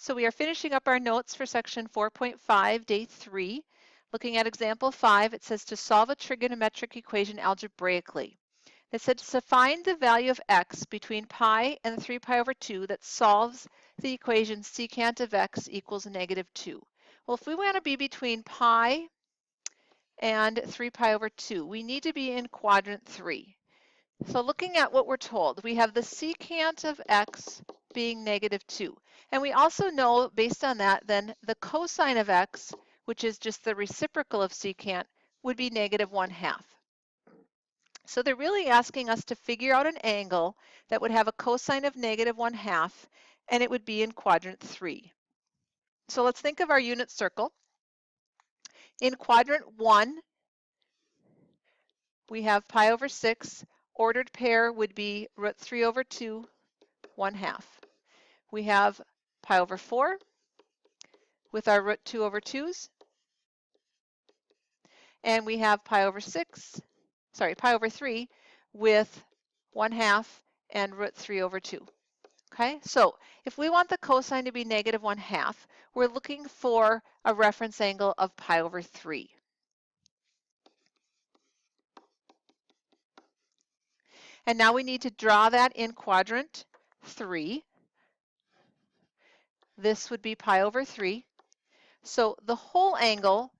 So we are finishing up our notes for section 4.5, day 3. Looking at example 5, it says to solve a trigonometric equation algebraically. It said to find the value of x between pi and 3 pi over 2 that solves the equation secant of x equals negative 2. Well, if we want to be between pi and 3 pi over 2, we need to be in quadrant 3. So looking at what we're told, we have the secant of x being negative 2. And we also know, based on that, then the cosine of x, which is just the reciprocal of secant, would be negative 1/2. So they're really asking us to figure out an angle that would have a cosine of negative 1/2, and it would be in quadrant 3. So let's think of our unit circle. In quadrant 1, we have pi over 6. Ordered pair would be root 3 over 2, 1/2. We have pi over 4 with our root 2 over 2's. And we have pi over 3 with 1/2 and root 3 over 2. Okay, so if we want the cosine to be negative 1/2, we're looking for a reference angle of pi over 3. And now we need to draw that in quadrant 3. This would be pi over 3. So the whole angle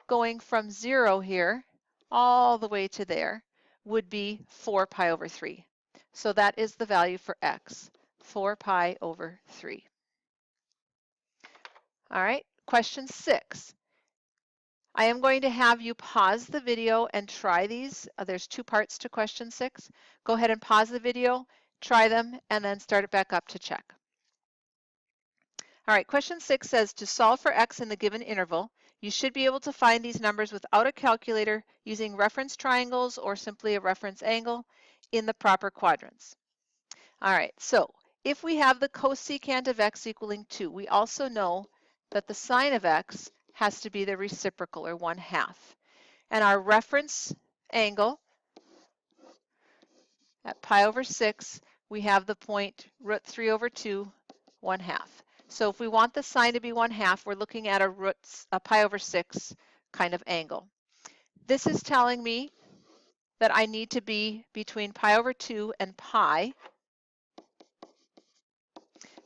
going from 0 here all the way to there would be 4 pi over 3. So that is the value for x, 4 pi over 3. All right, question 6. I am going to have you pause the video and try these. There's 2 parts to question 6. Go ahead and pause the video, try them, and then start it back up to check. All right, question 6 says to solve for x in the given interval, you should be able to find these numbers without a calculator using reference triangles or simply a reference angle in the proper quadrants. All right, so if we have the cosecant of x equaling 2, we also know that the sine of x has to be the reciprocal, or 1/2. And our reference angle at pi over 6, we have the point root 3 over 2, 1/2. So if we want the sine to be 1/2, we're looking at a pi over 6 kind of angle. This is telling me that I need to be between pi over 2 and pi.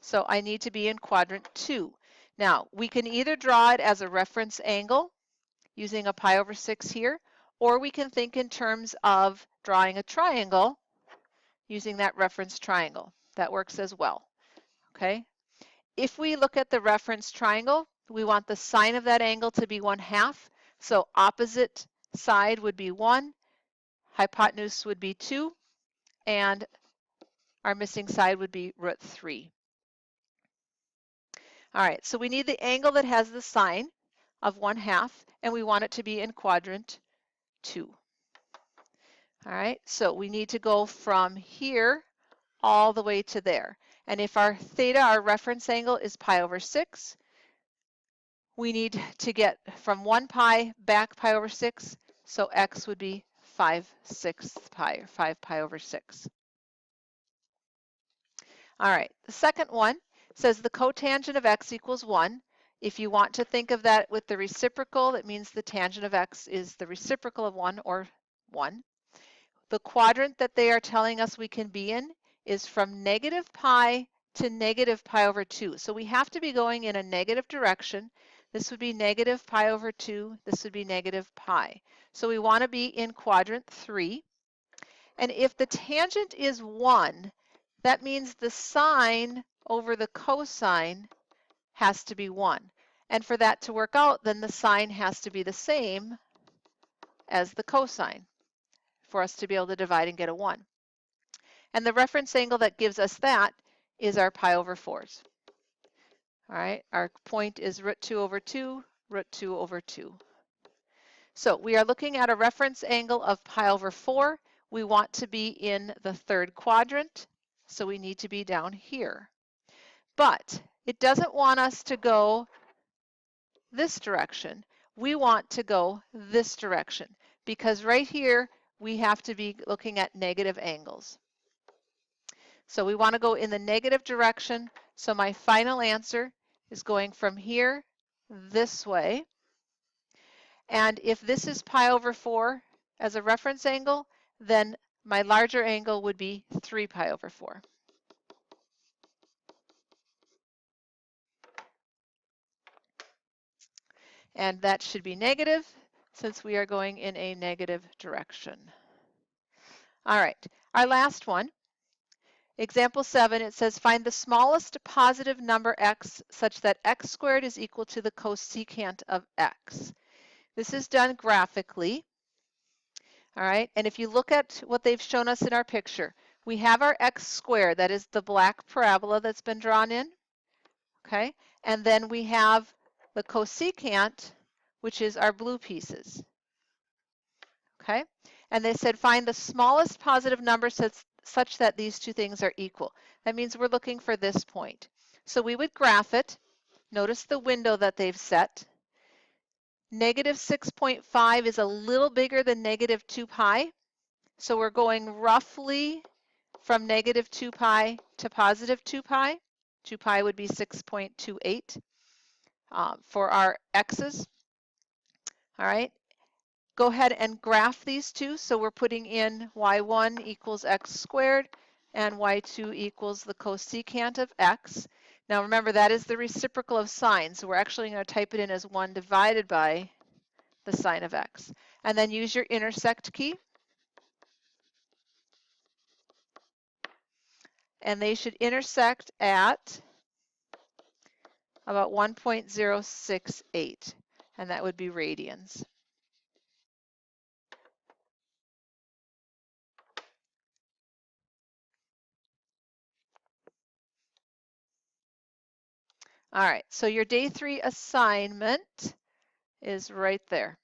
So I need to be in quadrant 2. Now, we can either draw it as a reference angle using a pi over 6 here, or we can think in terms of drawing a triangle using that reference triangle. That works as well. Okay? If we look at the reference triangle, we want the sine of that angle to be 1/2. So opposite side would be 1, hypotenuse would be 2, and our missing side would be root 3. All right, so we need the angle that has the sine of 1/2, and we want it to be in quadrant 2. All right, so we need to go from here all the way to there. And if our theta, our reference angle, is pi over 6, we need to get from 1 pi back pi over 6, so x would be 5/6 pi, or 5 pi over 6. All right, the second one says the cotangent of x equals 1. If you want to think of that with the reciprocal, that means the tangent of x is the reciprocal of 1, or 1. The quadrant that they are telling us we can be in is from negative pi to negative pi over 2. So we have to be going in a negative direction. This would be negative pi over 2. This would be negative pi. So we want to be in quadrant 3. And if the tangent is 1, that means the sine over the cosine has to be 1. And for that to work out, then the sine has to be the same as the cosine for us to be able to divide and get a 1. And the reference angle that gives us that is our pi over 4's. All right, our point is root 2 over 2, root 2 over 2. So we are looking at a reference angle of pi over 4. We want to be in the third quadrant, so we need to be down here. But it doesn't want us to go this direction. We want to go this direction, because right here we have to be looking at negative angles. So we want to go in the negative direction. So my final answer is going from here this way. And if this is pi over 4 as a reference angle, then my larger angle would be 3 pi over 4. And that should be negative since we are going in a negative direction. All right, our last one. Example 7, it says find the smallest positive number x such that x squared is equal to the cosecant of x. This is done graphically. All right, and if you look at what they've shown us in our picture, we have our x squared, that is the black parabola that's been drawn in, okay? And then we have the cosecant, which is our blue pieces, okay? And they said find the smallest positive number such that these two things are equal. That means we're looking for this point. So we would graph it. Notice the window that they've set. Negative 6.5 is a little bigger than negative 2 pi. So we're going roughly from negative 2 pi to positive 2 pi. 2 pi would be 6.28 for our x's. All right, go ahead and graph these two. So we're putting in y1 equals x squared and y2 equals the cosecant of x. Now remember, that is the reciprocal of sine. So we're actually going to type it in as 1 divided by the sine of x. And then use your intersect key. And they should intersect at about 1.068, and that would be radians. All right, so your day 3 assignment is right there.